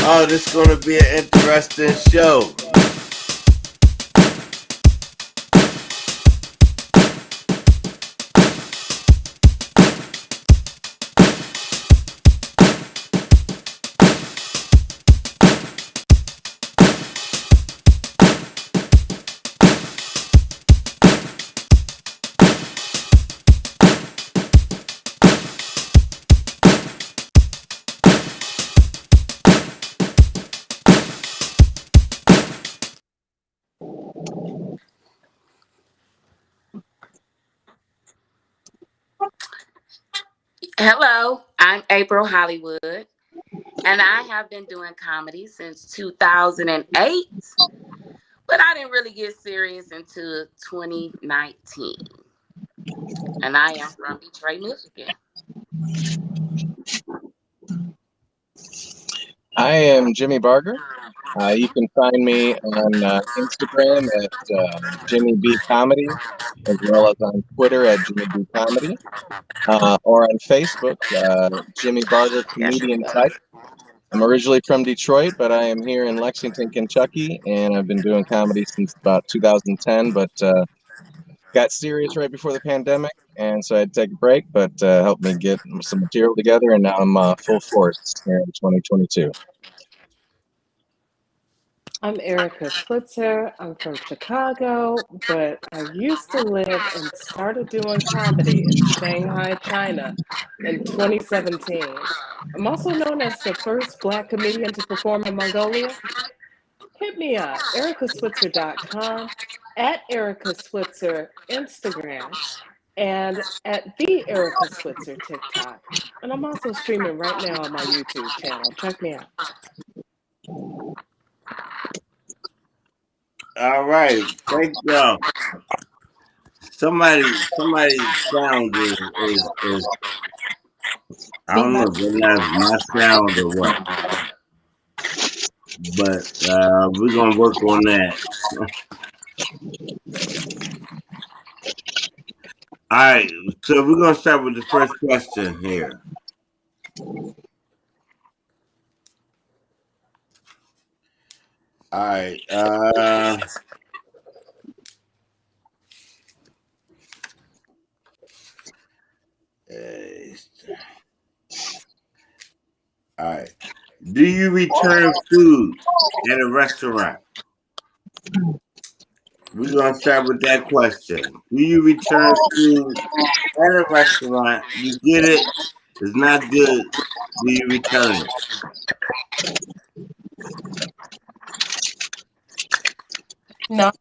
Oh, this is going to be an interesting show. Hello, I'm April Hollywood, and I have been doing comedy since 2008, but I didn't really get serious until 2019. And I am from Detroit, Michigan. I am Jimmy Barger. You can find me on Instagram at Jimmy B Comedy, as well as on Twitter at Jimmy B Comedy, or on Facebook, Jimmy Barger Comedian Type. I'm originally from Detroit, but I am here in Lexington, Kentucky, and I've been doing comedy since about 2010, but got serious right before the pandemic, and so I had to take a break, but helped me get some material together, and now I'm full force here in 2022. I'm Erica Switzer. I'm from Chicago, but I used to live and started doing comedy in Shanghai, China in 2017. I'm also known as the first Black comedian to perform in Mongolia. Hit me up, ericaswitzer.com, at Erica Switzer Instagram, and at the Erica Switzer TikTok. And I'm also streaming right now on my YouTube channel. Check me out. All right, thank y'all. Somebody's sound is I don't know if that's my sound or what, but we're gonna work on that. All right, so we're gonna start with the first question here. All right. All right. Do you return food at a restaurant? We're gonna start with that question. Do you return food at a restaurant? You get it, it's not good. Do you return it? No.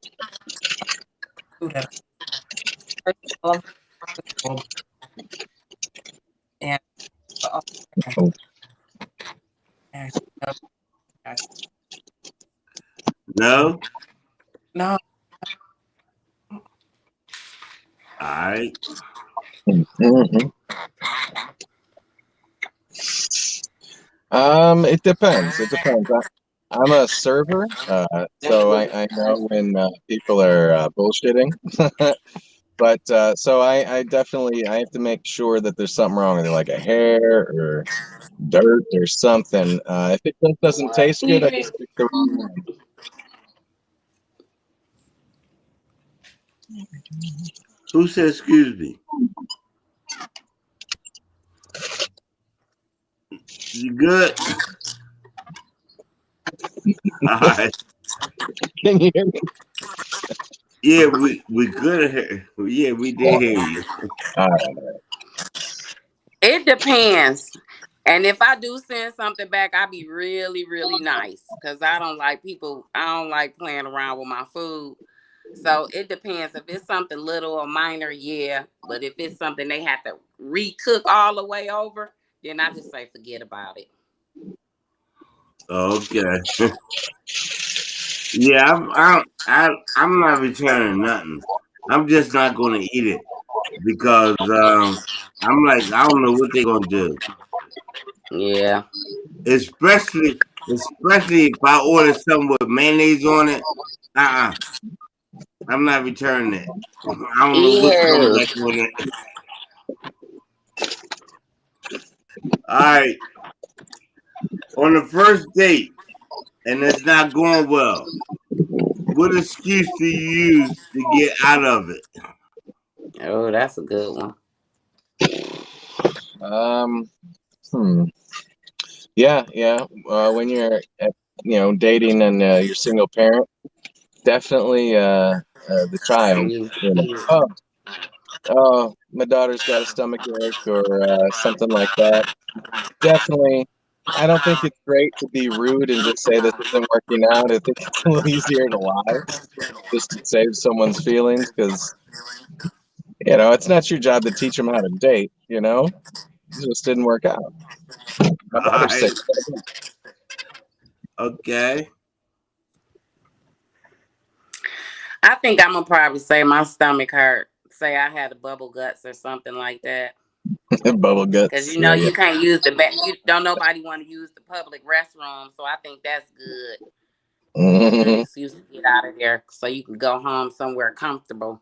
And No? no. All right. Mm-hmm. It depends. It depends. I'm a server, so I know when people are bullshitting. But so I definitely I have to make sure that there's something wrong with it, like a hair or dirt or something. If it just doesn't taste good, I just pick the wrong one. Who said excuse me? You good? All right. Can you hear me? Yeah, we good here. Yeah, we did hear you. All right. It depends. And if I do send something back, I'll be really, really nice. Because I don't like playing around with my food. So it depends. If it's something little or minor, yeah. But if it's something they have to recook all the way over, then I just say forget about it. Okay. Yeah, I'm not returning nothing. I'm just not gonna eat it because I'm like I don't know what they're gonna do. Yeah. Especially if I order something with mayonnaise on it. I'm not returning it. I don't know what's going back on it. All right. On the first date, and it's not going well. What excuse do you use to get out of it? Oh, that's a good one. Yeah. When you're dating and you're single parent, definitely the child. Oh, my daughter's got a stomach ache or something like that. Definitely. I don't think it's great to be rude and just say this isn't working out. I think it's a little easier to lie just to save someone's feelings because, it's not your job to teach them how to date, It just didn't work out. My All daughter's right. sick. Okay. I think I'm gonna probably say my stomach hurt. Say I had a bubble guts or something like that. Bubble guts. Because you can't use the back. You don't nobody want to use the public restroom, so I think that's good. Good excuse to get out of there, so you can go home somewhere comfortable.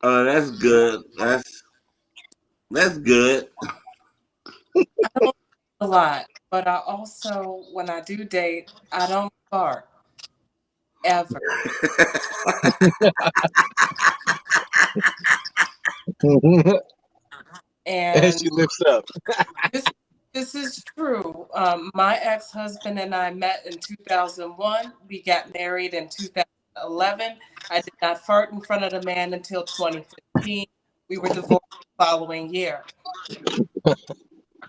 Oh, that's good. That's good. I don't a lot, but I also, when I do date, I don't fart ever. And she lifts up. This is true. My ex-husband and I met in 2001. We got married in 2011. I did not fart in front of the man until 2015. We were divorced the following year.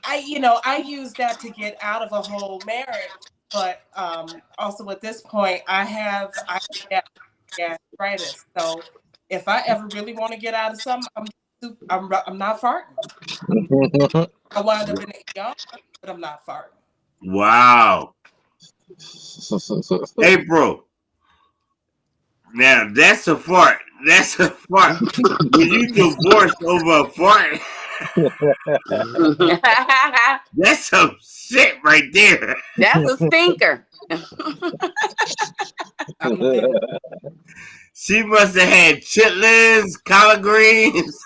I use that to get out of a whole marriage, but also at this point, I have gastritis. So if I ever really want to get out of something, I'm not farting. I wound up in the ER, but I'm not farting. Wow. April. Now that's a fart. That's a fart. When you divorce over a fart, that's some shit right there. That's a stinker. She must have had chitlins, collard greens.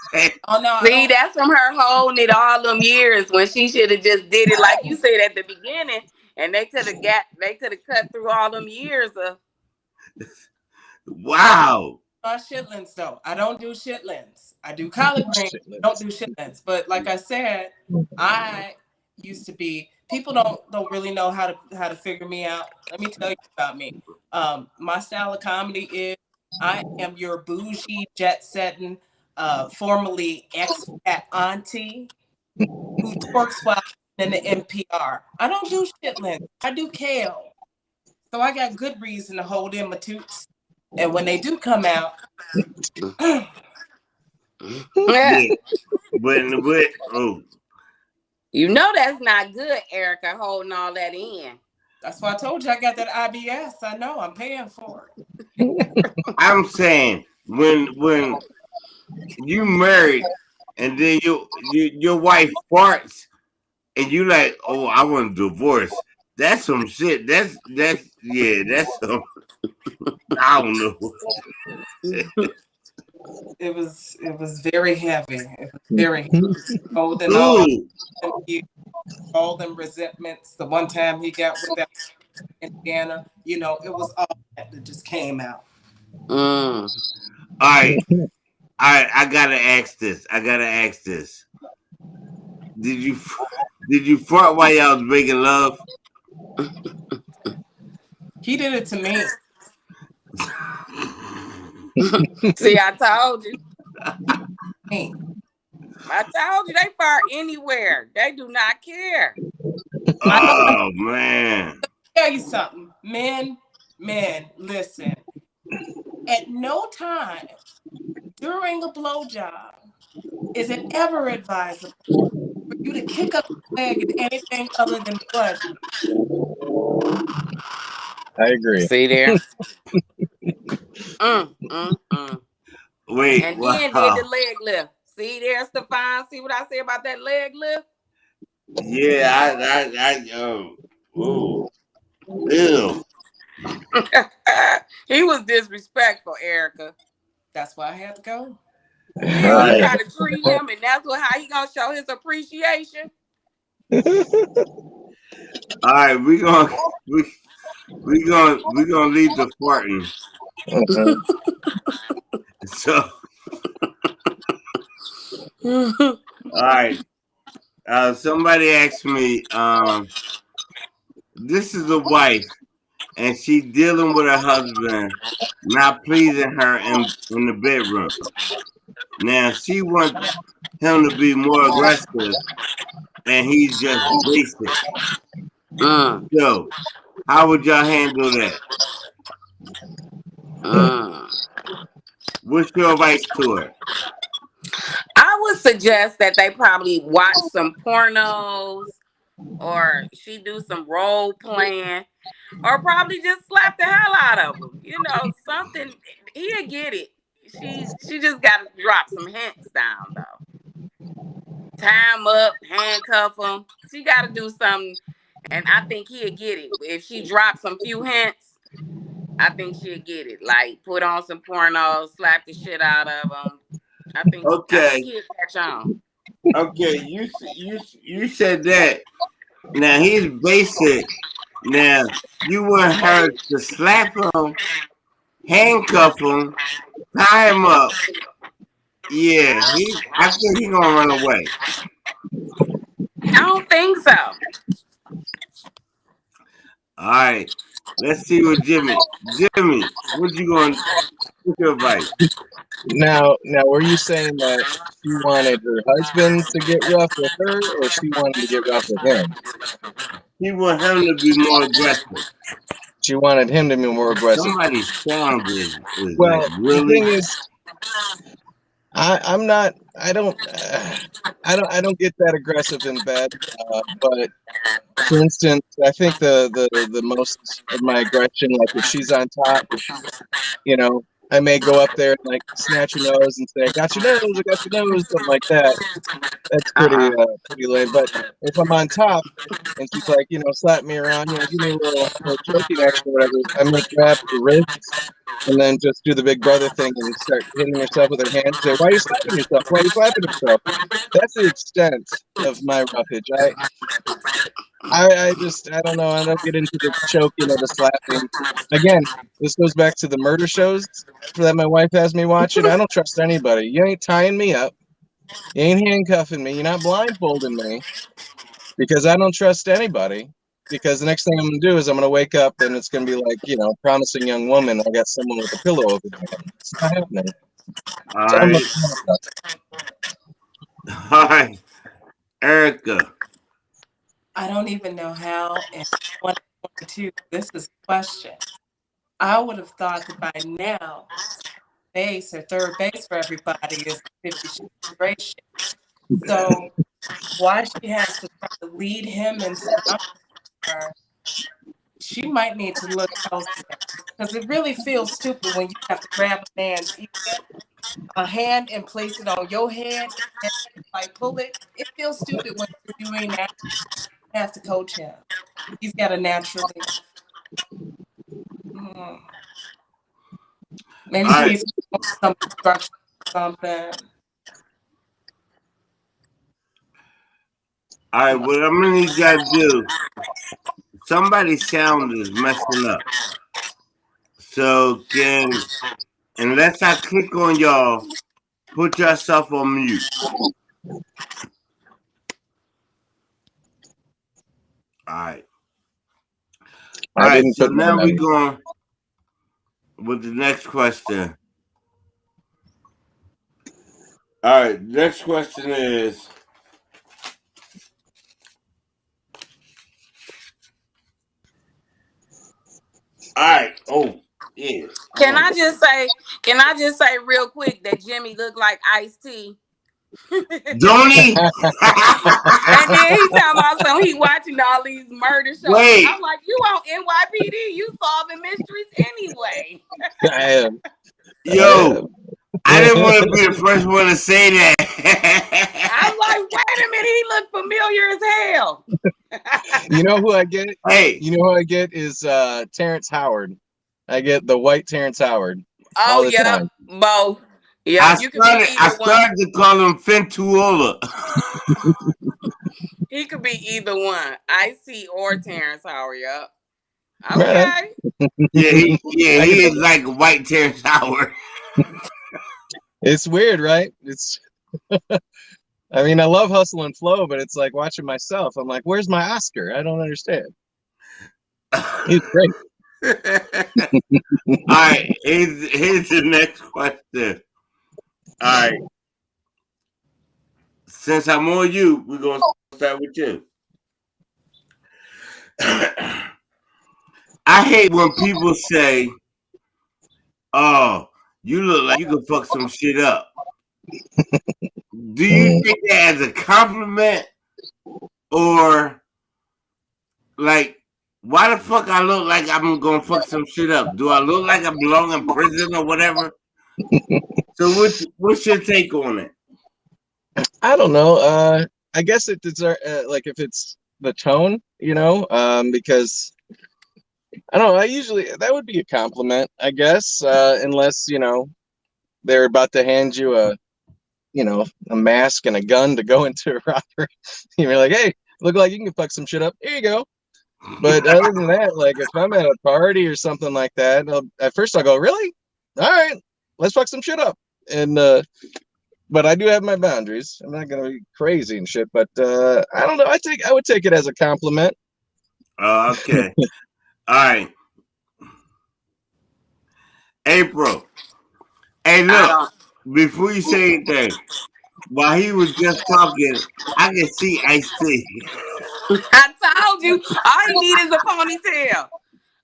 Oh no! See, that's from her holding it all them years when she should have just did it like you said at the beginning, and they could have cut through all them years of. Wow. Chitlins though. I don't do chitlins. I do collard greens. Don't do chitlins. But like I said, I used to be. People don't really know how to figure me out. Let me tell you about me. My style of comedy is I am your bougie, jet-setting, formerly ex-fat auntie who twerks while in the NPR. I don't do chitlins. I do kale. So I got good reason to hold in my toots. And when they do come out, yeah. But oh. You know that's not good, Erica, holding all that in. That's why I told you I got that IBS. I know I'm paying for it. I'm saying when you married and then your wife farts and you like, oh, I want a divorce. That's some shit. That's some. I don't know. It was very heavy. It was very holding all them resentments. The one time he got with that Indiana, it was all that just came out. All right. I gotta ask this. Did you fart while y'all was making love? He did it to me. See, I told you. I told you they fart anywhere. They do not care. Oh man. Tell you something. Men, listen. At no time during a blowjob is it ever advisable for you to kick up the leg at anything other than blood. I agree. See there? Wait. And then did the leg lift. See there, Stefon? See what I say about that leg lift? Yeah, I ooh. Ew. He was disrespectful, Erica. That's why I had to go. Yeah, you gotta treat him, and that's how he gonna show his appreciation. All right, we're gonna leave the farting. Mhm. So all right. Somebody asked me, this is a wife and she dealing with her husband not pleasing her in the bedroom. Now she wants him to be more aggressive and he's just basic. Mm, So how would y'all handle that? mm. What's your advice to her? I would suggest that they probably watch some pornos or she do some role playing or probably just slap the hell out of him. You know, something he'll get it. She just gotta drop some hints down though. Tie him up, handcuff him. She gotta do something, and I think he'll get it. If she drops some few hints, I think she'll get it. Like put on some pornos, slap the shit out of him. I think Okay, he'll catch on. okay, you said that. Now he's basic. Now you want her to slap him, handcuff him, tie him up. Yeah, I think he gonna run away. I don't think so. All right, let's see what Jimmy, what you gonna? What's your advice? Now, were you saying that she wanted her husband to get rough with her, or she wanted to get rough with him? He want him to be more aggressive. She wanted him to be more aggressive. Somebody's sound is like Well, the really. thing is, I'm not. I don't get that aggressive in bed. But for instance, I think the most of my aggression, like if she's on top, you know, I may go up there and like snatch her nose and say, "I got your nose, I got your nose," something like that. That's Uh-uh. pretty lame. But if I'm on top and she's like, slap me around, give me a little choking action or whatever, I may grab her wrists and then just do the big brother thing and start hitting herself with her hands. Say, "Why are you slapping yourself? Why are you slapping yourself?" That's the extent of my roughage. I don't know. I don't get into the choking or the slapping. Again, this goes back to the murder shows that my wife has me watching. I don't trust anybody. You ain't tying me up. You ain't handcuffing me. You're not blindfolding me because I don't trust anybody. Because the next thing I'm gonna do is I'm gonna wake up and it's gonna be like, promising young woman. I got someone with a pillow over my head. It's not happening. All So I'm right, all right, Erica. I don't even know how in 2022 this is a question. I would have thought that by now, base or third base for everybody is 50 Shades of Grey shit. So why she has to try to lead him into her, she might need to look elsewhere. Because it really feels stupid when you have to grab a man's hand and place it on your head and like pull it. It feels stupid when you're doing that. You have to coach him. He's got to naturally. Maybe All he right, needs some instruction or something. all right. What I'm gonna need y'all to do. Somebody's sound is messing up. So unless I click on y'all, put yourself on mute. All right. All I right. didn't So put now mine we're on. going with the next question. All right. Next question is. All right. Oh, yeah. Can I just say real quick that Jimmy looked like Ice-T? Don't he? And then he talking about something, he watching all these murder shows. Wait. I'm like, you on NYPD, you solving mysteries anyway. I am. Yo, I didn't want to be the first one to say that. I'm like, wait a minute, he look familiar as hell. You know who I get? Hey. You know who I get is Terrence Howard. I get the white Terrence Howard all Oh the yeah, time. both. Yeah, you could be I either one. started to call him Fentuola. He could be either one. Ice-T or Terrence Howard, yep. Okay. He is like a white Terrence Howard. It's weird, right? I mean, I love Hustle and Flow, but it's like watching myself. I'm like, where's my Oscar? I don't understand. He's great. All right, here's the next question. All right. Since I'm on you, we're going to start with you. I hate when people say, oh, you look like you can fuck some shit up. Do you take that as a compliment? Or, like, why the fuck I look like I'm going to fuck some shit up? Do I look like I belong in prison or whatever? So what's your take on it? I don't know. I guess it deserves, like, if it's the tone, because I don't know. That would be a compliment, I guess, unless, they're about to hand you a mask and a gun to go into a robbery. You're like, hey, look like you can fuck some shit up. Here you go. But other than that, like, if I'm at a party or something like that, at first I'll go, really? All right, let's fuck some shit up. And, but I do have my boundaries. I'm not gonna be crazy and shit. But I don't know. I would take it as a compliment. Okay. All right. April. Hey, look. Before you say anything, while he was just talking, I can see Ice-T. I told you, all he need is a ponytail.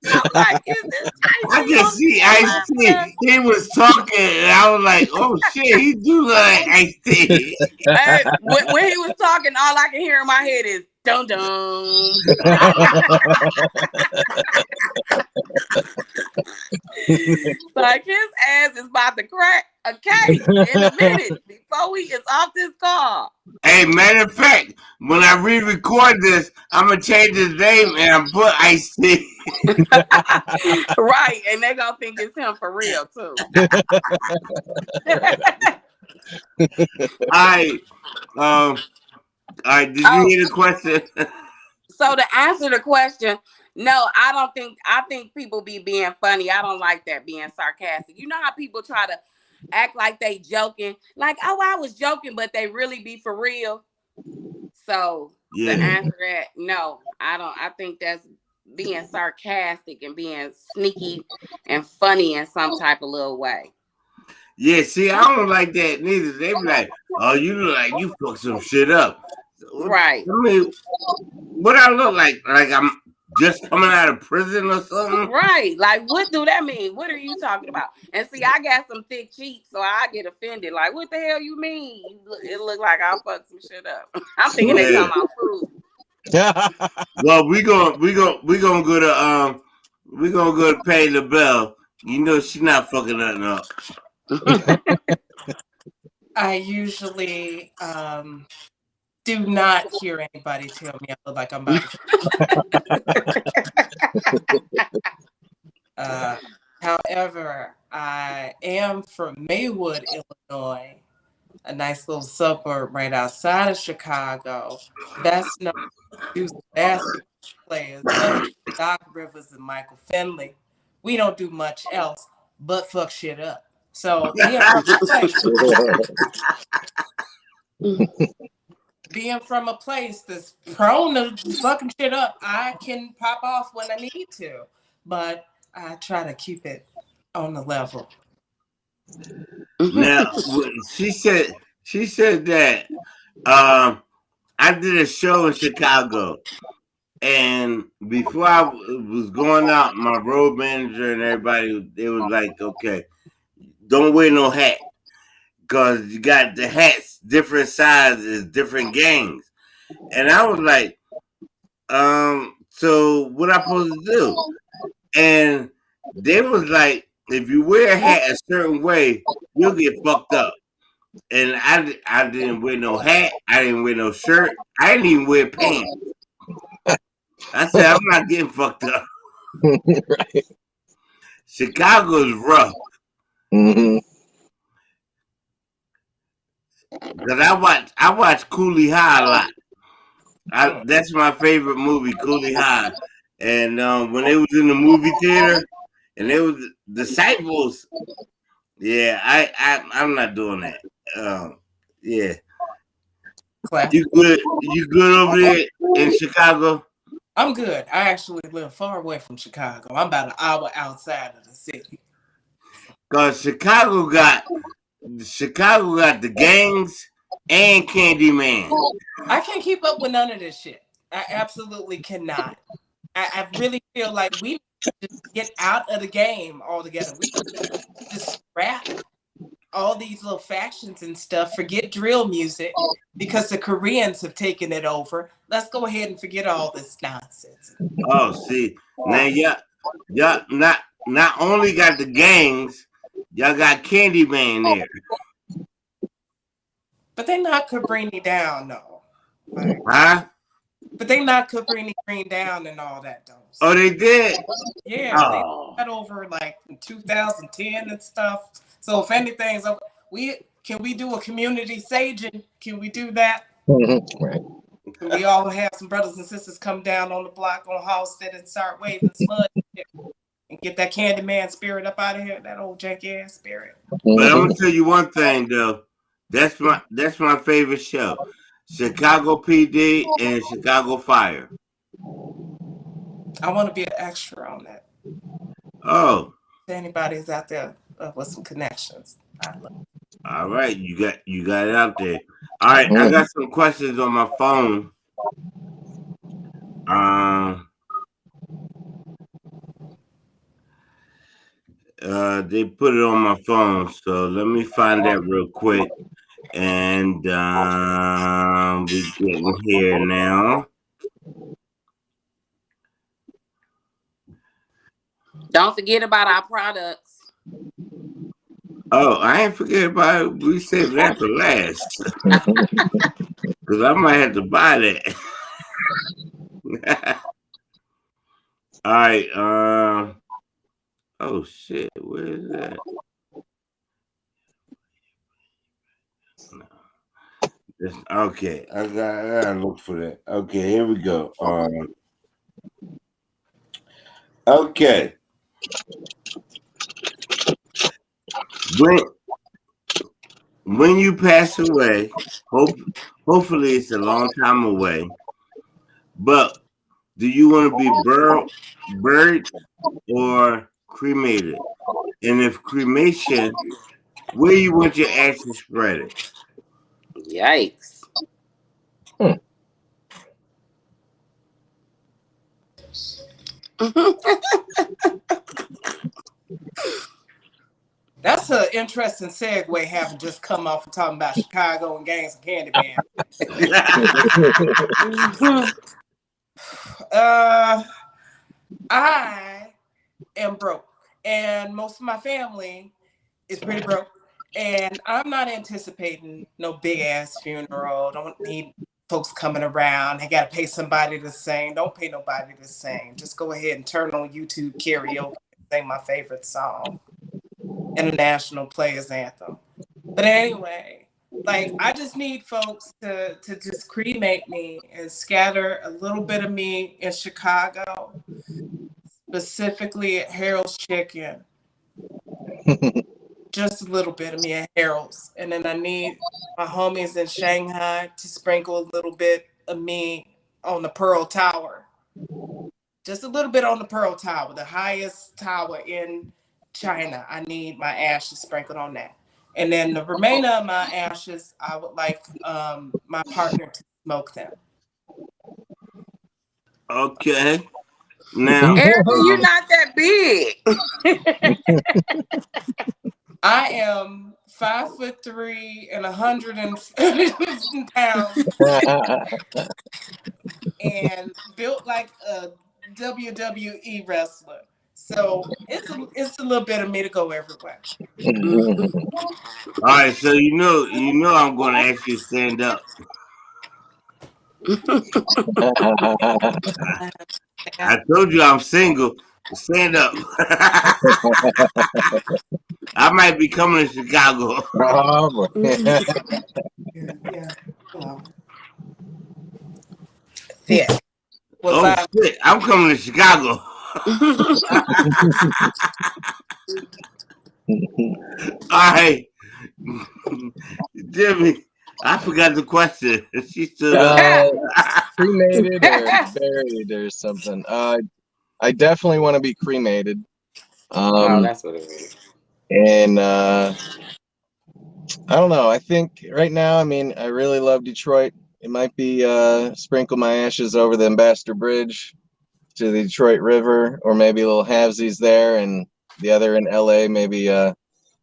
I'm like, is this Ice-T? I can see Ice-T. He was talking, and I was like, oh shit, he do look like Ice-T. Hey, when he was talking, all I can hear in my head is dum dum. Like his ass is about to crack a case in a minute before he is off this call. Hey, matter of fact, when I re-record this, I'm gonna change his name and I put Ice-T. Right, and they gonna think it's him for real too. All right, did you hear the question? So to answer the question, no, I think people be being funny. I don't like that, being sarcastic. You know how people try to act like they joking, like, oh, I was joking, but they really be for real. So to answer that, no, I don't. I think that's being sarcastic and being sneaky and funny in some type of little way. Yeah, see, I don't like that neither. They be like, oh, you look like you fucked some shit up. Right. I mean, what I look like? Like I'm just coming out of prison or something? Right. Like, what do that mean? What are you talking about? And see, I got some thick cheeks, so I get offended. Like, what the hell you mean? It look like I'll fuck some shit up. I'm thinking they talking about food. Well, we gonna go to pay LaBelle. You know she's not fucking nothing up. I usually do not hear anybody tell me I look like I'm about to. However, I am from Maywood, Illinois, a nice little suburb right outside of Chicago. That's no basketball players. Doc Rivers and Michael Finley. We don't do much else but fuck shit up. So being from a place that's prone to fucking shit up, I can pop off when I need to, but I try to keep it on the level. Now, she said that I did a show in Chicago, and before I was going out, my road manager and everybody, they was like, okay, don't wear no hat, because you got the hats, different sizes, different gangs. And I was like, so what I supposed to do? And they was like, if you wear a hat a certain way, you'll get fucked up. And I didn't wear no hat. I didn't wear no shirt. I didn't even wear pants. I said, I'm not getting fucked up. Right. Chicago's rough. Mm-hmm. Because I watch Coolie High a lot. That's my favorite movie, Coolie High. And when they was in the movie theater and they was disciples, yeah, I'm not doing that. Yeah. Classic. You good? You good over there in Chicago? I'm good. I actually live far away from Chicago. I'm about an hour outside of the city. Cause Chicago got the gangs and Candyman. I can't keep up with none of this shit. I absolutely cannot. I really feel like we need to just get out of the game altogether. We just scrap all these little factions and stuff. Forget drill music because the Koreans have taken it over. Let's go ahead and forget all this nonsense. Oh, see, now y'all not only got the gangs, y'all got Candyman there. But they knocked Cabrini down, though. Like, Huh? but they knocked Cabrini Green down and all that, though. Oh, they did? Yeah, Oh. they got over like in 2010 and stuff. So if anything's up, can we do a community saging? Can we do that? Right. Can we all have some brothers and sisters come down on the block on Halstead and start waving smudge and get that Candyman spirit up out of here, that old janky ass spirit. But I'm gonna tell you one thing though. That's my favorite show. Chicago PD and Chicago Fire. I want to be an extra on that. Oh. If anybody's out there with some connections, I love it. All right, you got it out there. All right, I got some questions on my phone. They put it on my phone, so let me find that real quick. And we getting here now. Don't forget about our products. Oh, I ain't forget about it. We saved that for last. Because I might have to buy that. All right. Oh, shit. Where is that? Okay. I gotta look for that. Okay, here we go. Okay. When you pass away, hopefully it's a long time away, but do you want to be buried or cremated? And if cremation, where you want your ashes spread? Yikes. That's an interesting segue, having just come off of talking about Chicago and gangs and Candyman. I am broke, and most of my family is pretty broke, and I'm not anticipating no big ass funeral. Don't need folks coming around. I gotta pay somebody to sing. Don't pay nobody to sing. Just go ahead and turn on YouTube karaoke and sing my favorite song, International Players Anthem. But anyway, like, I just need folks to just cremate me and scatter a little bit of me in Chicago, specifically at Harold's Chicken. Just a little bit of me at Harold's. And then I need my homies in Shanghai to sprinkle a little bit of me on the Pearl Tower. Just a little bit on the Pearl Tower, the highest tower in China. I need my ashes sprinkled on that. And then the remainder of my ashes, I would like my partner to smoke them. Okay. Now, Erica, you're not that big. I am 5'3" and 150 pounds and built like a WWE wrestler. So it's a little bit of me to go everywhere. all right, so you know I'm gonna ask you to stand up. I told you I'm single. Stand up. I might be coming to Chicago. Yeah. Yeah. What's Oh that? shit! I'm coming to Chicago. All right, Jimmy. I forgot the question. She stood up. Cremated or buried or something. I definitely want to be cremated. Oh, that's what it is. And I don't know. I think right now, I mean, I really love Detroit. It might be sprinkle my ashes over the Ambassador Bridge to the Detroit River, or maybe a little halvesies there, and the other in LA. Maybe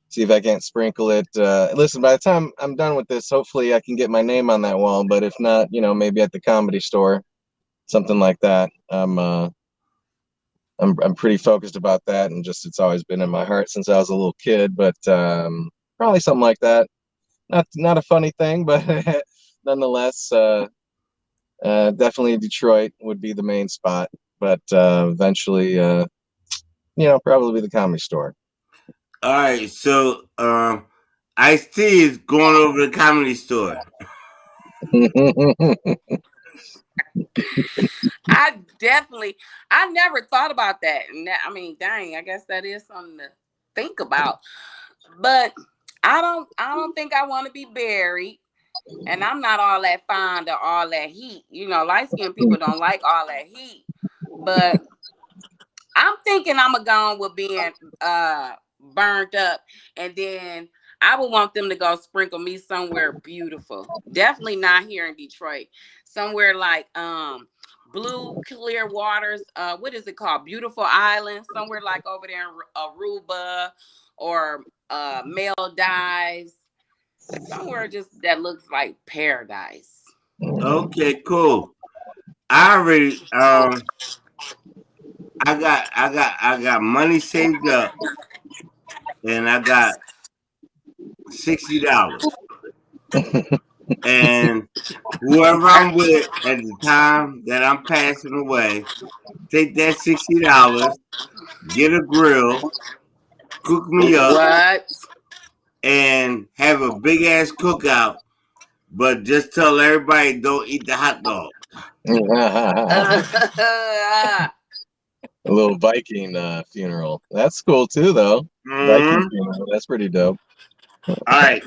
see if I can't sprinkle it. Listen, by the time I'm done with this, hopefully I can get my name on that wall. But if not, maybe at the Comedy Store, something like that. I'm pretty focused about that, and just it's always been in my heart since I was a little kid. But probably something like that. Not a funny thing, but nonetheless, definitely Detroit would be the main spot. But eventually, probably the Comedy Store. All right, so Ice-T is going over to the Comedy Store. I never thought about that. And I mean, dang, I guess that is something to think about. But I don't think I want to be buried. And I'm not all that fond of all that heat. Light-skinned people don't like all that heat. But I'm thinking I'm going to go with being burned up. And then I would want them to go sprinkle me somewhere beautiful. Definitely not here in Detroit. Somewhere like blue clear waters. What is it called? Beautiful Island. Somewhere like over there in Aruba or Maldives. Somewhere just that looks like paradise. Okay, cool. I already I got money saved up, and I got $60. And whoever I'm with at the time that I'm passing away, take that $60, get a grill, cook me up, What? and have a big ass cookout. But just tell everybody don't eat the hot dog. A little Viking funeral. That's cool too, though. Viking funeral. That's pretty dope. All right.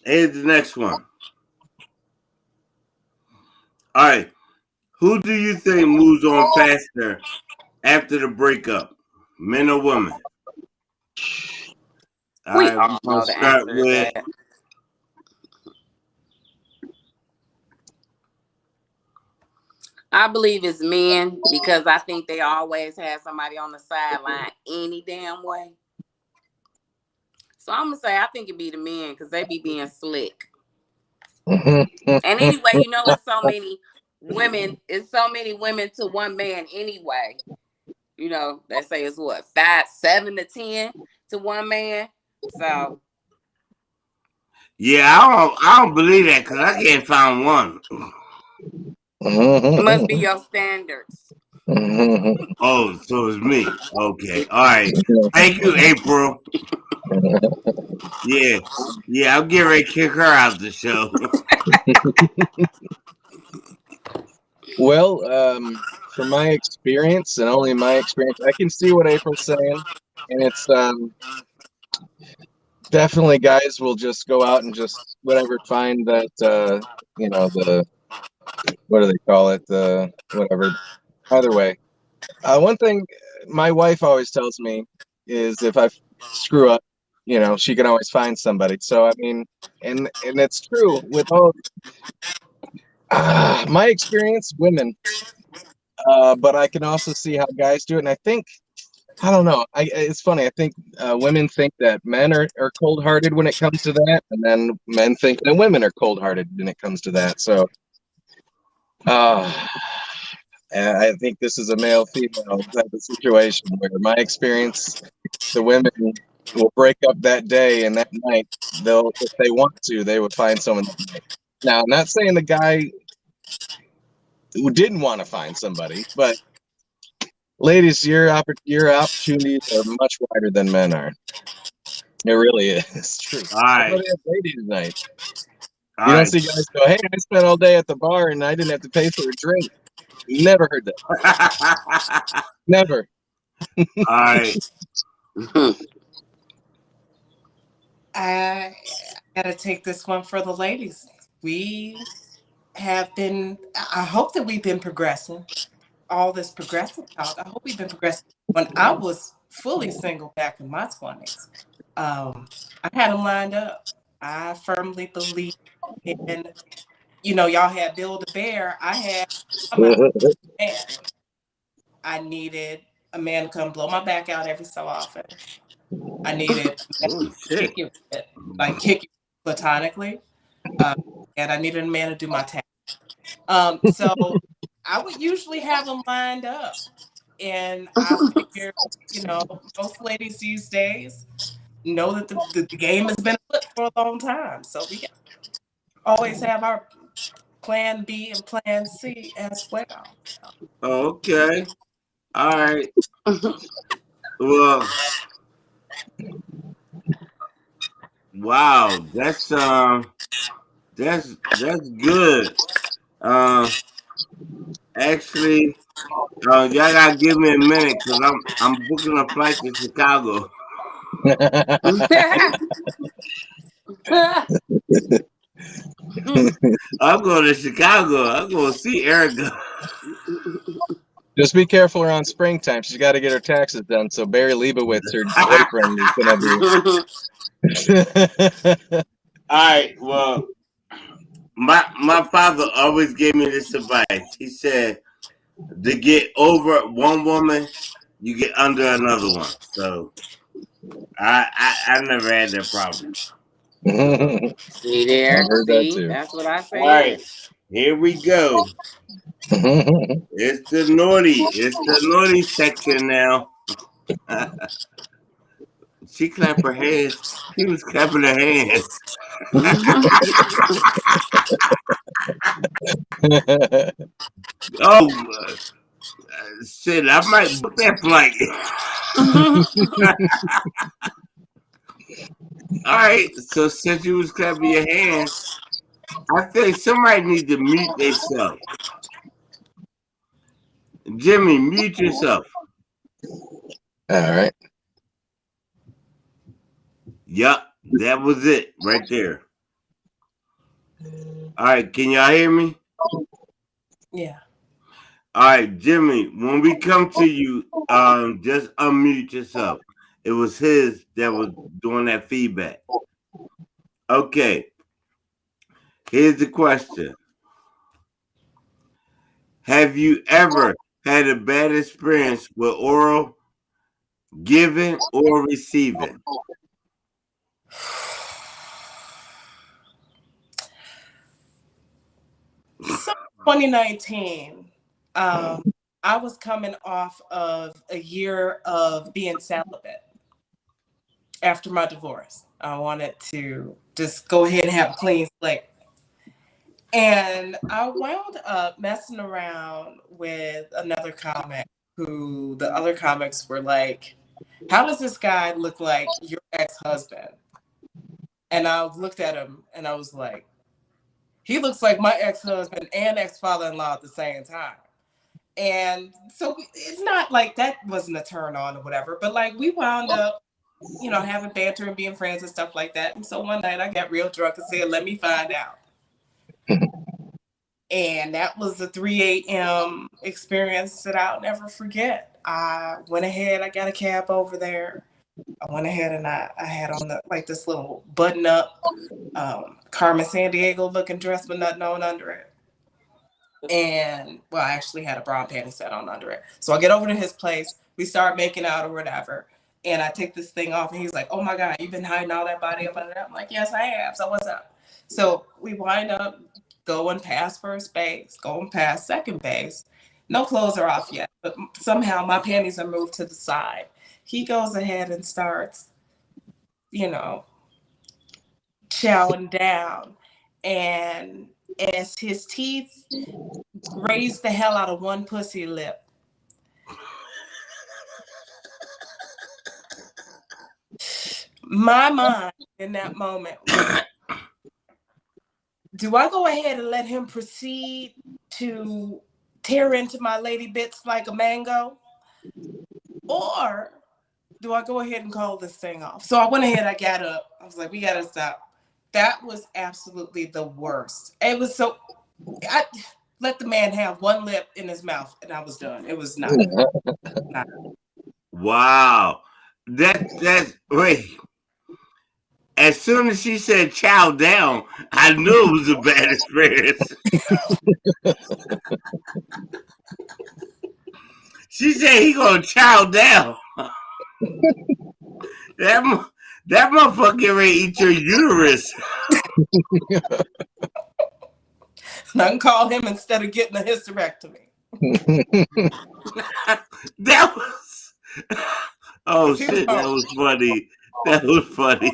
Here's the next one. All right. Who do you think moves on faster after the breakup? Men or women? All right. We're going to start with. I believe it's men because I think they always have somebody on the sideline any damn way. So I'm going to say I think it'd be the men because they be being slick. And anyway, it's so many women. It's so many women to one man anyway. They say it's what, 5, 7 to 10 to one man. So. Yeah, I don't believe that because I can't find one. It must be your standards. Oh, so it's me. Okay. All right. Thank you, April. Yeah, I'm getting ready to kick her out the show. Well, from my experience, and only my experience, I can see what April's saying, and it's definitely guys will just go out and just whatever find that the what do they call it, the whatever. Either way, one thing my wife always tells me is if I screw up, she can always find somebody. So I mean, and it's true with all my experience, women. But I can also see how guys do it, and I think I don't know. It's funny. I think women think that men are cold-hearted when it comes to that, and then men think that women are cold-hearted when it comes to that. So, I think this is a male-female type of situation where my experience, the women will break up that day and that night. They'll, if they want to, they would find someone that night. Now, I'm not saying the guy who didn't want to find somebody, but ladies, your opportunities are much wider than men are. It really is. It's true. All right. Somebody had lady tonight. All You don't right. see guys go, hey, I spent all day at the bar and I didn't have to pay for a drink. Never heard that. Never. All right. I gotta take this one for the ladies. We have been, I hope that we've been progressing. All this progressive talk, I hope we've been progressing. When I was fully single back in my 20s, I had them lined up. I firmly believe in, y'all had Build a Bear. I had, I'm a man. I needed a man to come blow my back out every so often. I needed a man Oh to shit. kick you platonically. And I needed a man to do my task. So I would usually have them lined up. And I figured, most ladies these days know that the game has been flipped for a long time. So we always have our plan B and plan C as well. Okay. All right. Well, wow. That's good. Actually, y'all gotta give me a minute because I'm booking a flight to Chicago. I'm going to Chicago. I'm going to see Erica. Just be careful around springtime. She's got to get her taxes done. So Barry Leibowitz, her boyfriend, is gonna be. All right. Well, my father always gave me this advice. He said, to get over one woman, you get under another one. So I never had that problem. See there? I've heard that See, too. that's what I All right, said. here we go. It's the naughty section now. She clapped her hands. She was clapping her hands. Oh shit! I might book that flight. All right. So since you was clapping your hands, I think somebody needs to mute themselves. Jimmy, mute yourself. All right. Yup, that was it right there. All right, can y'all hear me? Yeah. All right, Jimmy, when we come to you, just unmute yourself. It was his that was doing that feedback. Okay. Here's the question. Have you ever had a bad experience with oral giving or receiving? So 2019, I was coming off of a year of being celibate after my divorce. I wanted to just go ahead and have a clean slate. And I wound up messing around with another comic who the other comics were like, how does this guy look like your ex-husband? And I looked at him and I was like, he looks like my ex-husband and ex-father-in-law at the same time. And so it's not like that wasn't a turn on or whatever, but like we wound up, having banter and being friends and stuff like that. And so one night I got real drunk and said, let me find out. And that was a 3 a.m. experience that I'll never forget. I went ahead, I got a cab over there. I went ahead and I had on this little button up Carmen Sandiego looking dress with nothing on under it. And I actually had a bra and panty set on under it. So I get over to his place, we start making out or whatever. And I take this thing off and he's like, oh my God, you've been hiding all that body up under that? I'm like, yes, I have. So what's up? So we wind up going past first base, going past second base. No clothes are off yet, but somehow my panties are moved to the side. He goes ahead and starts, chowing down. And as his teeth grazed the hell out of one pussy lip, my mind in that moment was, do I go ahead and let him proceed to tear into my lady bits like a mango? Or do I go ahead and call this thing off? So I went ahead, I got up. I was like, we got to stop. That was absolutely the worst. It was so, I let the man have one lip in his mouth and I was done. It was not. Wow. That's, wait. As soon as she said chow down, I knew it was a bad experience. She said he gonna chow down. that motherfucker get ready to eat your uterus. And I can call him instead of getting a hysterectomy. That was, oh shit, that was funny. That was funny.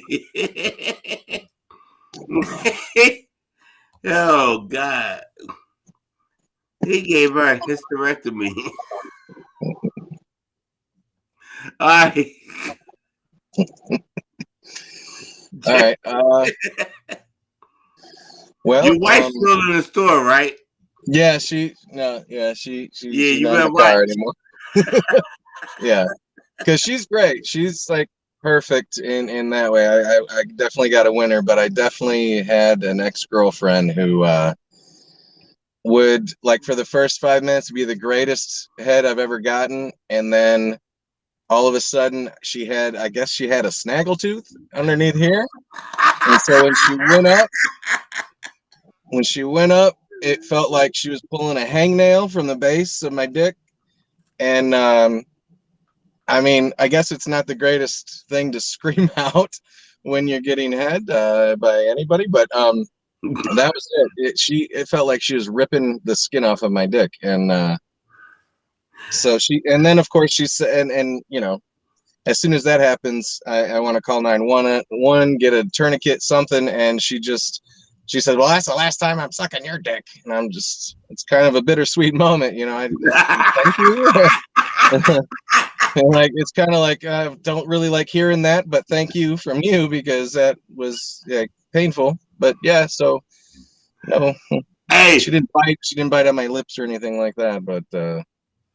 Oh God. He gave her a hysterectomy. All right. All right. Well, your wife's still in the store, right? Yeah, she's not in the wife. car anymore. Yeah, because she's great. She's like perfect in that way. I definitely got a winner, but I definitely had an ex-girlfriend who would, like, for the first 5 minutes be the greatest head I've ever gotten, and then all of a sudden I guess she had a snaggletooth underneath here, and so when she went up, it felt like she was pulling a hangnail from the base of my dick. And I mean, I guess it's not the greatest thing to scream out when you're getting head by anybody, but that was it. It felt like she was ripping the skin off of my dick. And so and then of course she said, and you know, as soon as that happens, I want to call 911, get a tourniquet, something, and she said, well, that's the last time I'm sucking your dick. And it's kind of a bittersweet moment, you know. Thank you. And like, it's kind of like, I don't really like hearing that, but thank you from you, because that was painful. But yeah, so no, hey, she didn't bite on my lips or anything like that, but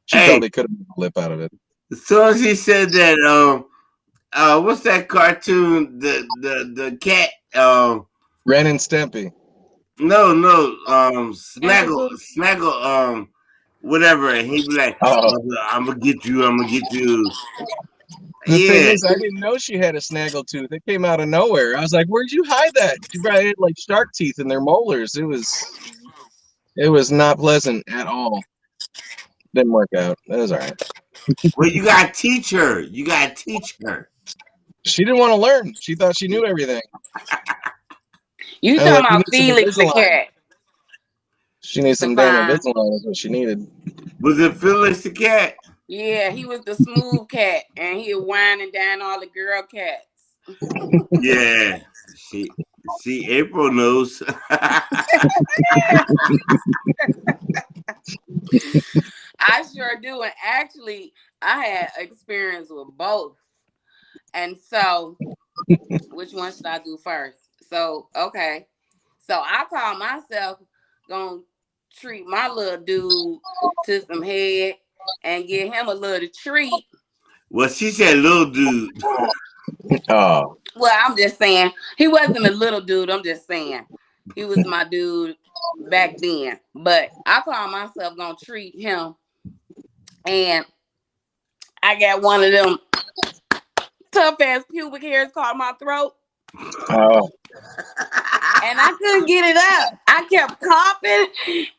she probably could have made a lip out of it. As soon as he said that, what's that cartoon? The cat, Ren and Stimpy. No, Snaggle, whatever. And he'd be like, I'm gonna get you. The thing is, I didn't know she had a snaggletooth. It came out of nowhere. I was like, where'd you hide that? She probably had like shark teeth in their molars. It was not pleasant at all. Didn't work out. It was all right. Well, you gotta teach her. She didn't want to learn. She thought she knew everything. You talking about Felix the cat? She needs some damn Invisalign. Is what she needed. Was it Felix the cat? Yeah, he was the smooth cat, and he was winding down all the girl cats. Yeah, see, April knows. I sure do, and actually, I had experience with both. And so, which one should I do first? So, okay. So I call myself gonna treat my little dude to some head and give him a little treat. Well, she said little dude. Oh. Well, I'm just saying he wasn't a little dude. I'm just saying he was my dude back then. But I call myself gonna treat him, and I got one of them tough ass pubic hairs caught my throat. Oh. And I couldn't get it up. I kept coughing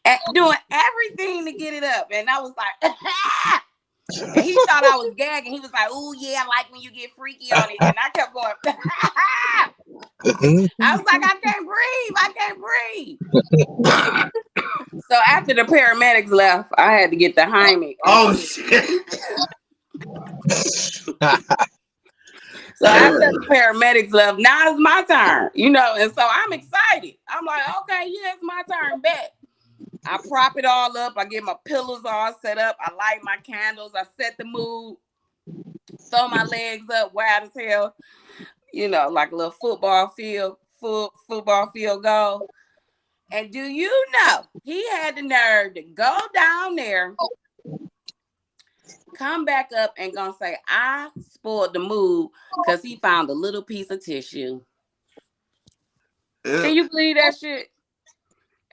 and doing everything to get it up. And I was like, and he thought I was gagging. He was like, "Oh yeah, I like when you get freaky on it." And I kept going. I was like, I can't breathe. So after the paramedics left, I had to get the Heimlich. Oh shit. So after the paramedics left, now it's my turn, you know, and so I'm excited. I'm like, okay, yeah, it's my turn back. I prop it all up. I get my pillows all set up. I light my candles. I set the mood. Throw my legs up wide as hell, you know, like a little football field goal. And do you know he had the nerve to go down there, come back up, and gonna say, I spoiled the mood because he found a little piece of tissue. Can you believe that shit?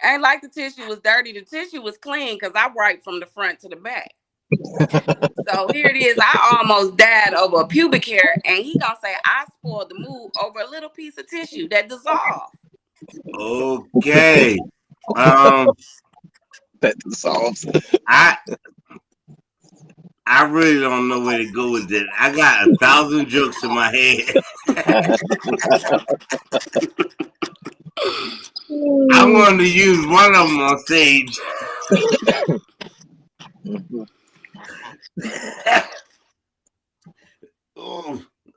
Ain't like the tissue was dirty. The tissue was clean because I wiped from the front to the back. So here it is. I almost died over a pubic hair, and he gonna say I spoiled the mood over a little piece of tissue that dissolved. Okay. That dissolves. I really don't know where to go with this. I got 1,000 jokes in my head. I'm going to use one of them on stage.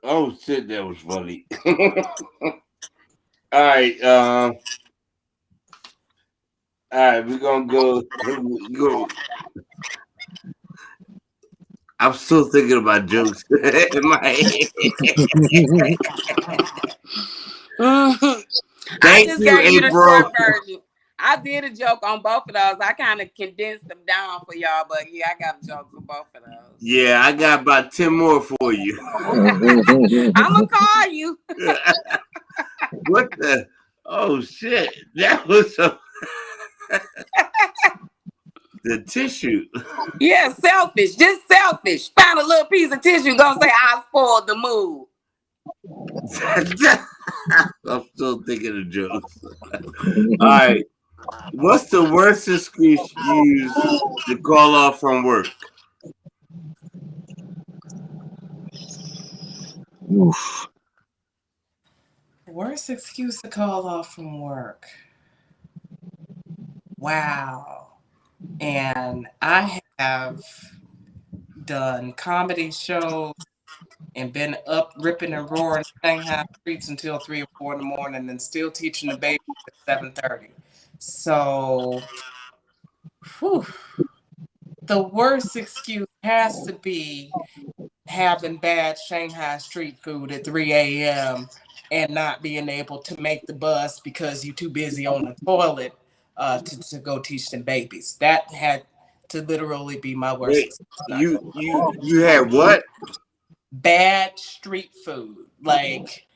Oh shit, that was funny. All right, we're gonna go. I'm still thinking about jokes in my head. I just you, gave you the April. short version. I did a joke on both of those. I kind of condensed them down for y'all, but yeah, I got a joke for both of those. Yeah, I got about 10 more for you. I'm gonna call you. What the? Oh shit! That was the tissue. Yeah, selfish. Just selfish. Found a little piece of tissue. Gonna say I spoiled the mood. I'm still thinking of jokes. All right. What's the worst excuse you use to call off from work? Oof. Worst excuse to call off from work. Wow. And I have done comedy shows and been up ripping and roaring Shanghai streets until 3 or 4 in the morning and still teaching the baby at 7:30. So the worst excuse has to be having bad Shanghai street food at 3 a.m. and not being able to make the bus because you're too busy on the toilet to go teach them babies. That had to literally be my worst Wait, excuse. you had what? Bad street food, like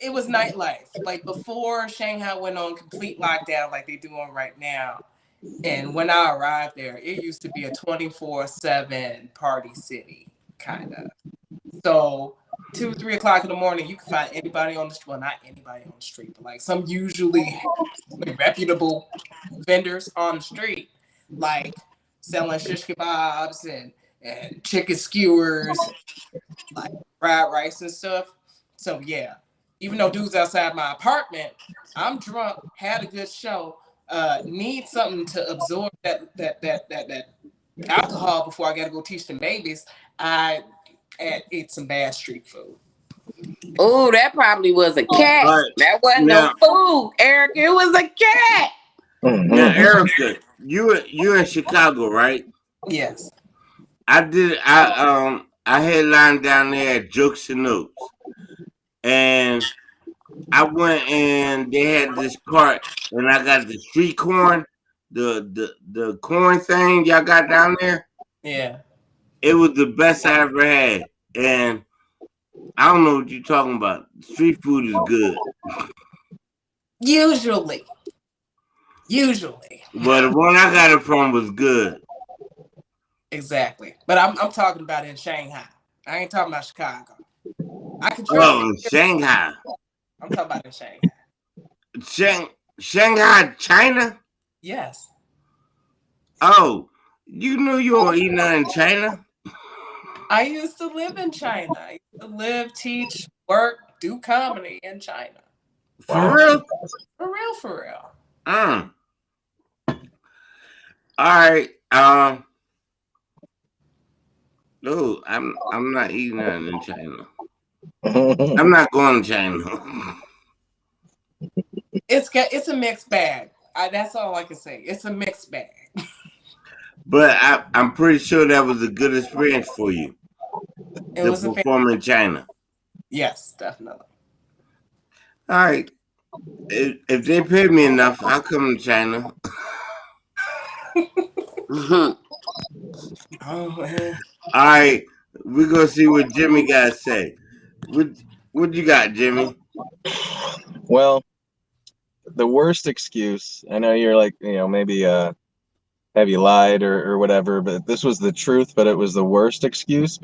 it was nightlife, like before Shanghai went on complete lockdown like they do on right now. And when I arrived there, it used to be a 24/7 party city, kind of. So 2, 3 o'clock in the morning, you can find anybody on the street. Well, not anybody on the street, but like some usually reputable vendors on the street, like selling shish kebabs and chicken skewers, and like fried rice and stuff. So yeah, even though dudes outside my apartment, I'm drunk, had a good show, need something to absorb that alcohol before I got to go teach them babies. I ate some bad street food. Oh, that probably was a cat. Right. That wasn't Now, no food, Eric. It was a cat. now, Erica, you in Chicago, right? Yes. I headlined down there at Jokes and Notes, and I went and they had this cart, and I got the street corn, the corn thing y'all got down there. Yeah. It was the best I ever had, and I don't know what you're talking about. Street food is good. Usually. But the one I got it from was good. Exactly. But I'm talking about in Shanghai. I ain't talking about Chicago. I can trust Oh, Shanghai. I'm talking about in Shanghai. Shanghai, China? Yes. Oh, you knew you were eating that in China? I used to live in China. I used to live, teach, work, do comedy in China. For real? For real. All right. No, I'm not eating that in China. I'm not going to China. It's a mixed bag. That's all I can say. It's a mixed bag. But I'm pretty sure that was a good experience for you. It to was perform in China. Yes, definitely. All right. If they pay me enough, I'll come to China. Mhm. Oh man. All right, we're gonna see what Jimmy got to say. What what you got, Jimmy? Well, the worst excuse. I know you're like, maybe have you lied or whatever, but this was the truth. But it was the worst excuse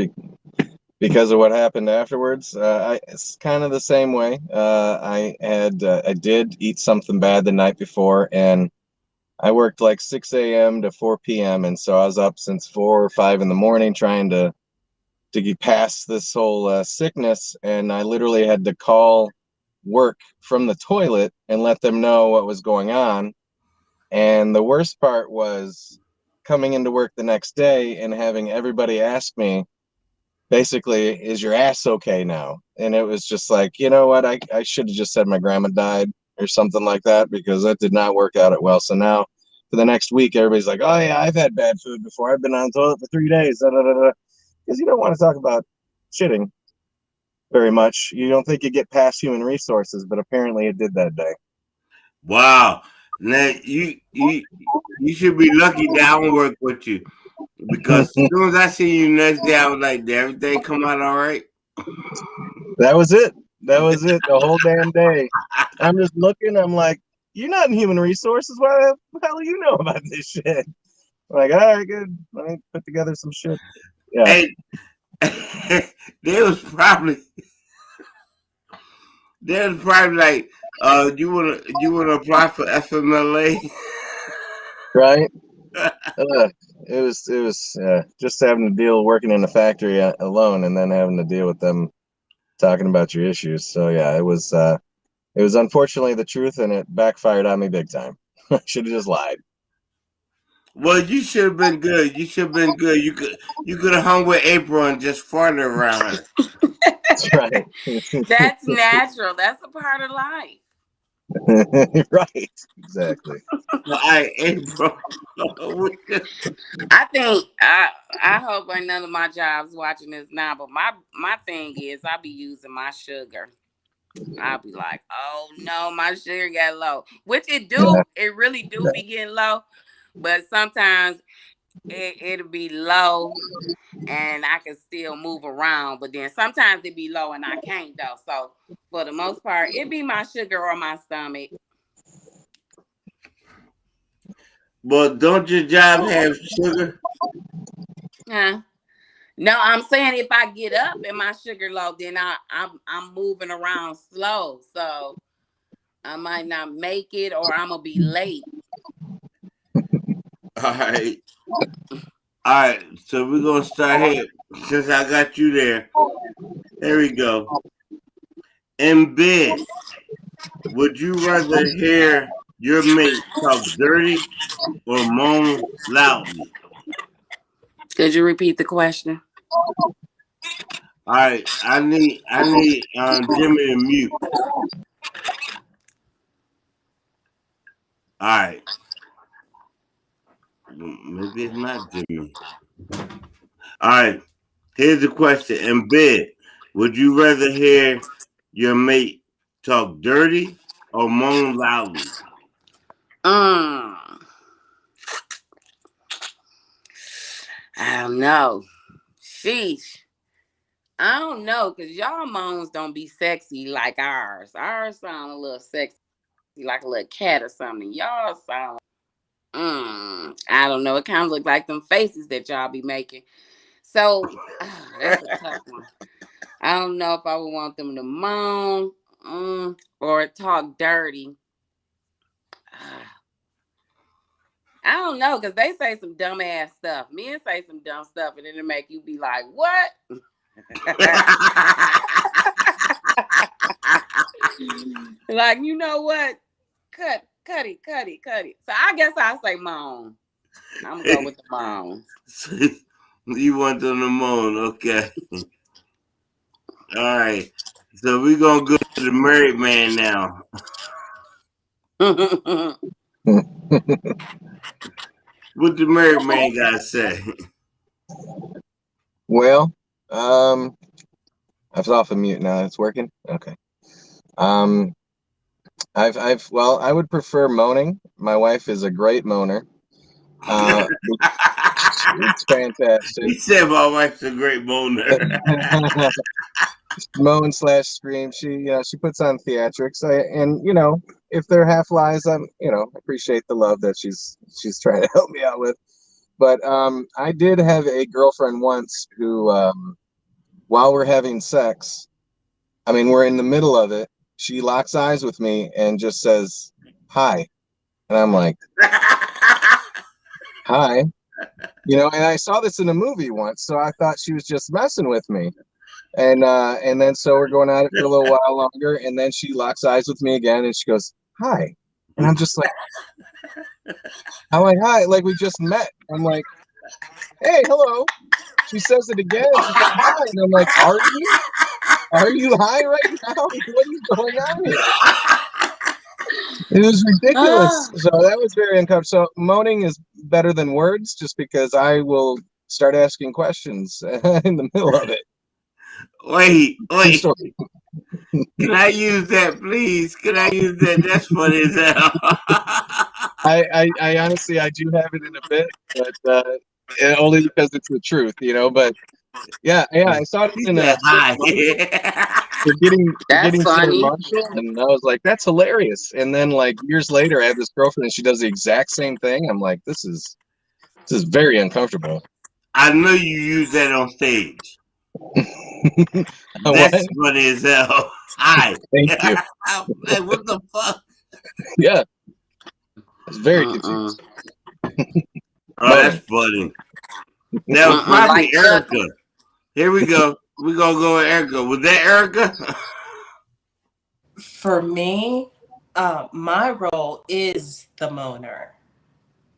because of what happened afterwards. It's kind of the same way. I did eat something bad the night before, and I worked like 6 a.m. to 4 p.m. And so I was up since 4 or 5 in the morning trying to get past this whole sickness. And I literally had to call work from the toilet and let them know what was going on. And the worst part was coming into work the next day and having everybody ask me, basically, is your ass okay now? And it was just like, you know what? I should have just said my grandma died or something like that, because that did not work out well. So now for the next week, everybody's like, oh yeah, I've had bad food before. I've been on the toilet for 3 days. Because you don't want to talk about shitting very much. You don't think you get past human resources, but apparently it did that day. Wow. Now you should be lucky that I don't work with you, because as soon as I see you next day, I was like, did everything come out all right? That was it. That was it. The whole damn day. I'm just looking. I'm like, you're not in human resources. Why the hell do you know about this shit? I'm like, all right, good. Let me put together some shit. Yeah. Hey, they was probably like, you wanna apply for FMLA? Right. It was just having to deal working in a factory alone, and then having to deal with them talking about your issues. So yeah, it was unfortunately the truth, and it backfired on me big time. I should have just lied. Well, you should have been good. You should have been good. You could have hung with April and just farted around her. That's right. That's natural. That's a part of life. Right. Exactly. All right, April. I think I hope ain't none of my jobs watching this now, but my thing is I be using my sugar. I'll be like, oh no, my sugar got low. Which Yeah. it really do be getting low. But sometimes it'll be low and I can still move around. But then sometimes it be low and I can't though. So for the most part, it be my sugar or my stomach. But don't your job have sugar? Huh? No, I'm saying if I get up and my sugar low, then I'm moving around slow. So I might not make it or I'm gonna be late. All right. All right. So we're gonna start here. Since I got you there, here we go. In bed, would you rather hear your mate talk dirty or moan loudly? Could you repeat the question? All right. I need Jimmy to mute. All right. Maybe it's not Jimmy. All right. Here's the question. In bed, would you rather hear your mate talk dirty or moan loudly? Mm, I don't know. Sheesh. I don't know, cause y'all moans don't be sexy like ours. Ours sound a little sexy, like a little cat or something. Y'all sound, I don't know. It kind of look like them faces that y'all be making. So that's a tough one. I don't know if I would want them to moan or talk dirty. I don't know, cause they say some dumb ass stuff. Men say some dumb stuff, and then it make you be like, "What?" Like, you know what? Cut it. So I guess I'll say moan. I'm gonna go with the moan. You want them to moan, okay. All right. So we're gonna go to the married man now. What the married man gotta say? Well, I was off of mute now. It's working. Okay. Um, Well, I would prefer moaning. My wife is a great moaner. It's fantastic. He said my wife's a great moaner. Moan slash scream. She puts on theatrics. And if they're half lies, I'm appreciate the love that she's trying to help me out with. But I did have a girlfriend once who, while we're having sex, I mean we're in the middle of it, she locks eyes with me and just says hi, and I'm like, hi. And I saw this in a movie once, so I thought she was just messing with me. And then so we're going at it for a little while longer, and then she locks eyes with me again, and she goes, "Hi," and I'm just like, "Hi," like we just met. I'm like, "Hey, hello." She says it again, and she's like, "Hi," and I'm like, Are you high right now? What is going on here?" It was ridiculous. So that was very uncomfortable. So moaning is better than words, just because I will start asking questions in the middle of it. Wait. So, Can I use that, please? Can I use that? That's funny as hell. I honestly, I do have it in a bit, but only because it's the truth, But yeah, I saw it He in a said hi. for That's getting Sarah funny. Marshall, and I was like, that's hilarious. And then like years later, I have this girlfriend, and she does the exact same thing. I'm like, this is very uncomfortable. I know you use that on stage. What? That's funny as hell. Hi. Thank you. Like, what the fuck? Yeah, it's very confusing. Oh, that's funny. That was probably Erica. Here we go. We're gonna go with Erica. Was that Erica? For me, my role is the moaner.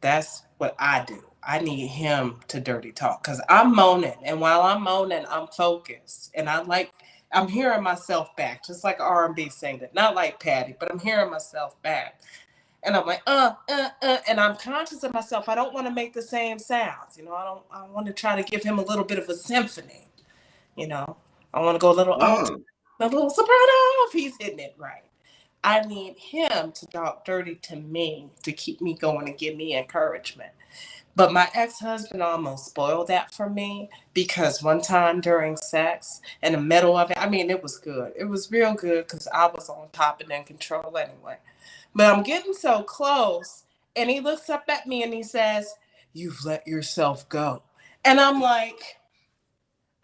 That's what I do. I need him to dirty talk because I'm moaning, and while I'm moaning, I'm focused, and I'm hearing myself back, just like R&B singer, not like Patti, but I'm hearing myself back, and I'm like, and I'm conscious of myself. I don't want to make the same sounds, I want to try to give him a little bit of a symphony, I want to go a little alto, a little soprano if he's hitting it right. I need him to talk dirty to me to keep me going and give me encouragement. But my ex-husband almost spoiled that for me because one time during sex, in the middle of it, I mean, it was good. It was real good because I was on top and in control anyway. But I'm getting so close, and he looks up at me and he says, "You've let yourself go." And I'm like,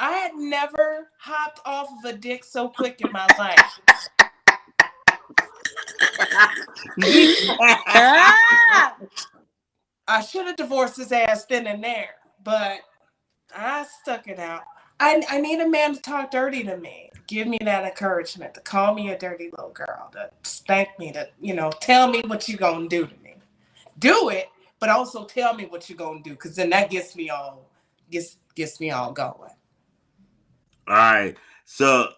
I had never hopped off of a dick so quick in my life. I should have divorced his ass then and there, but I stuck it out. I need a man to talk dirty to me, give me that encouragement, to call me a dirty little girl, to spank me, to tell me what you gonna do to me. Do it, but also tell me what you gonna do, because then that gets me all going. All right. So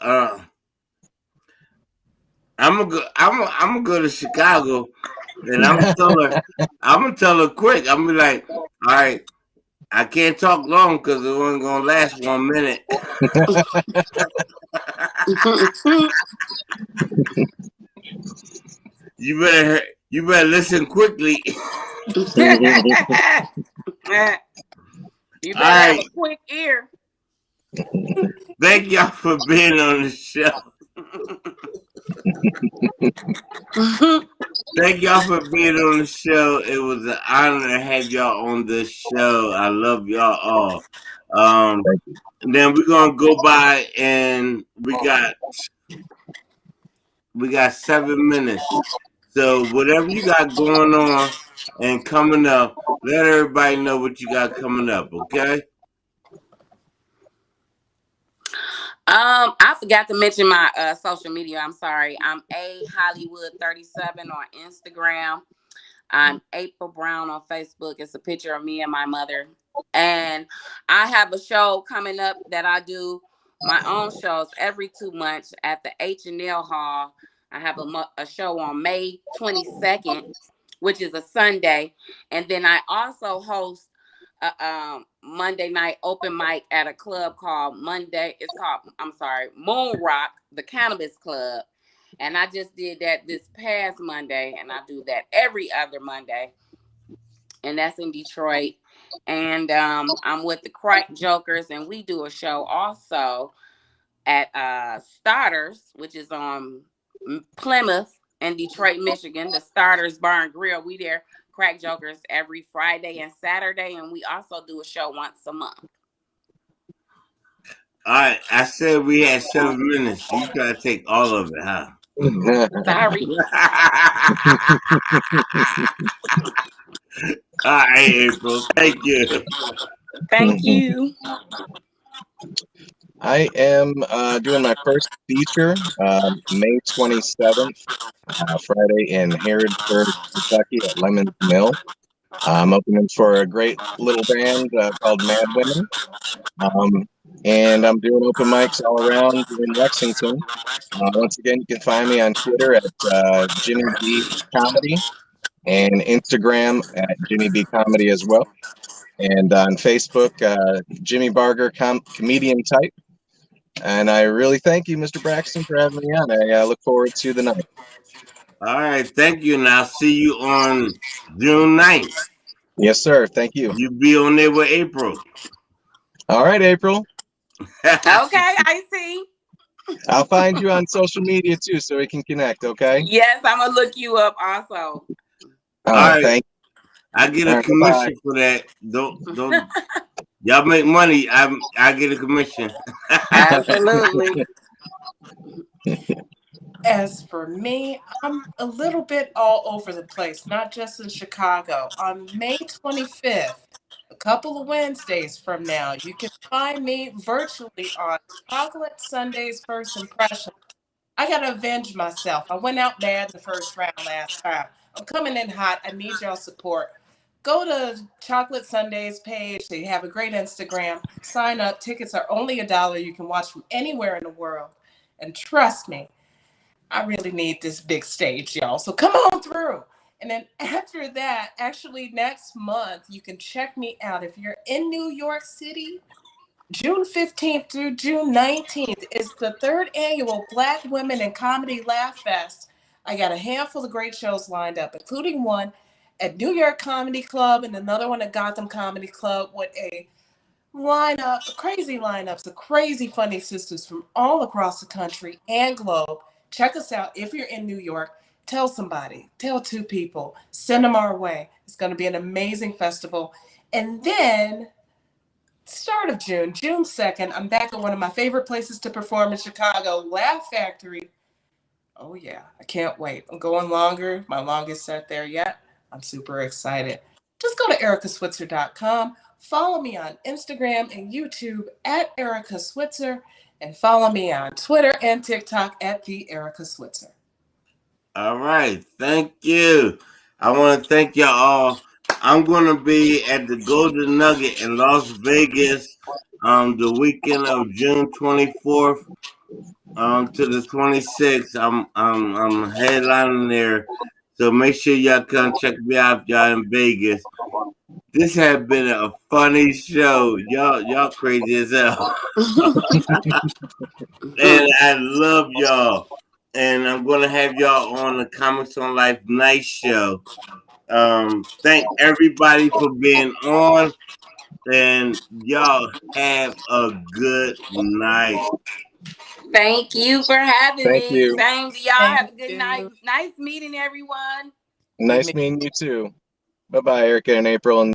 I'm gonna go to Chicago, and I'm gonna tell her quick. I'm gonna be like, all right, I can't talk long because it only gonna last 1 minute. You better listen quickly. You better have a quick ear. Thank y'all for being on the show. Thank y'all for being on the show. It was an honor to have y'all on the show. I love y'all all. Then we're gonna go by, and we got 7 minutes. So whatever you got going on and coming up, let everybody know what you got coming up, okay? I forgot to mention my social media. I'm sorry. I'm A Hollywood 37 on Instagram. I'm April Brown on Facebook. It's a picture of me and my mother. And I have a show coming up that I do my own shows every 2 months at the H&L Hall. I have a show on May 22nd, which is a Sunday. And then I also host a Monday night open mic at a club called Moon Rock, the Cannabis Club. And I just did that this past Monday, and I do that every other Monday. And that's in Detroit. And I'm with the Crack Jokers, and we do a show also at Starters, which is on Plymouth and Detroit, Michigan. The Starters Bar and Grill. We there, Crack Jokers, every Friday and Saturday, and we also do a show once a month. All right, I said we had 7 minutes. You gotta take all of it, huh? Sorry. All right, April. Thank you. Thank you. I am doing my first feature May 27th, Friday in Harrodsburg, Kentucky at Lemon's Mill. I'm opening for a great little band called Mad Women. And I'm doing open mics all around in Lexington. Once again, you can find me on Twitter at Jimmy B Comedy and Instagram at Jimmy B Comedy as well. And on Facebook, Jimmy Barger Comedian Type. And I really thank you, Mr. Braxton, for having me on. I look forward to the night. All right, thank you. And I'll see you on June 9th. Yes, sir. Thank you. You be on there with April. All right, April. Okay, I see. I'll find you on social media too, so we can connect. Okay. Yes, I'm gonna look you up also. All right. Thank you. I get a commission for that. Don't y'all make money. I get a commission. Absolutely. As for me, I'm a little bit all over the place, not just in Chicago. On May 25th, a couple of Wednesdays from now, you can find me virtually on Chocolate Sunday's First Impression. I gotta avenge myself. I went out bad in the first round last time. I'm coming in hot. I need y'all support. Go to Chocolate Sunday's page. They have a great Instagram. Sign up. Tickets are only $1. You can watch from anywhere in the world. And trust me, I really need this big stage, y'all. So come on through. And then after that, actually next month, you can check me out. If you're in New York City, June 15th through June 19th is the 3rd annual Black Women in Comedy Laff Fest. I got a handful of great shows lined up, including one at New York Comedy Club and another one at Gotham Comedy Club with a crazy lineups of crazy funny sisters from all across the country and globe. Check us out if you're in New York. Tell somebody, tell 2 people, send them our way. It's going to be an amazing festival. And then start of June 2nd, I'm back at one of my favorite places to perform in Chicago, Laugh Factory. Oh yeah, I can't wait. I'm going longer, my longest set there yet. I'm super excited. Just go to ericaswitzer.com. Follow me on Instagram and YouTube at Erica Switzer, and follow me on Twitter and TikTok at the Erica Switzer. All right, thank you. I want to thank y'all all. I'm gonna be at the Golden Nugget in Las Vegas the weekend of June 24th to the 26th. I'm headlining there, so make sure y'all come check me out if y'all in Vegas. This has been a funny show. Y'all crazy as hell. And I love y'all. And I'm gonna have y'all on the Comics on Life night show. Thank everybody for being on, and y'all have a good night. Thank you for having Thank me. you. Same to y'all. Thank Have a good you. night. Nice meeting everyone. Nice meeting you too. Bye bye, Erica and April. And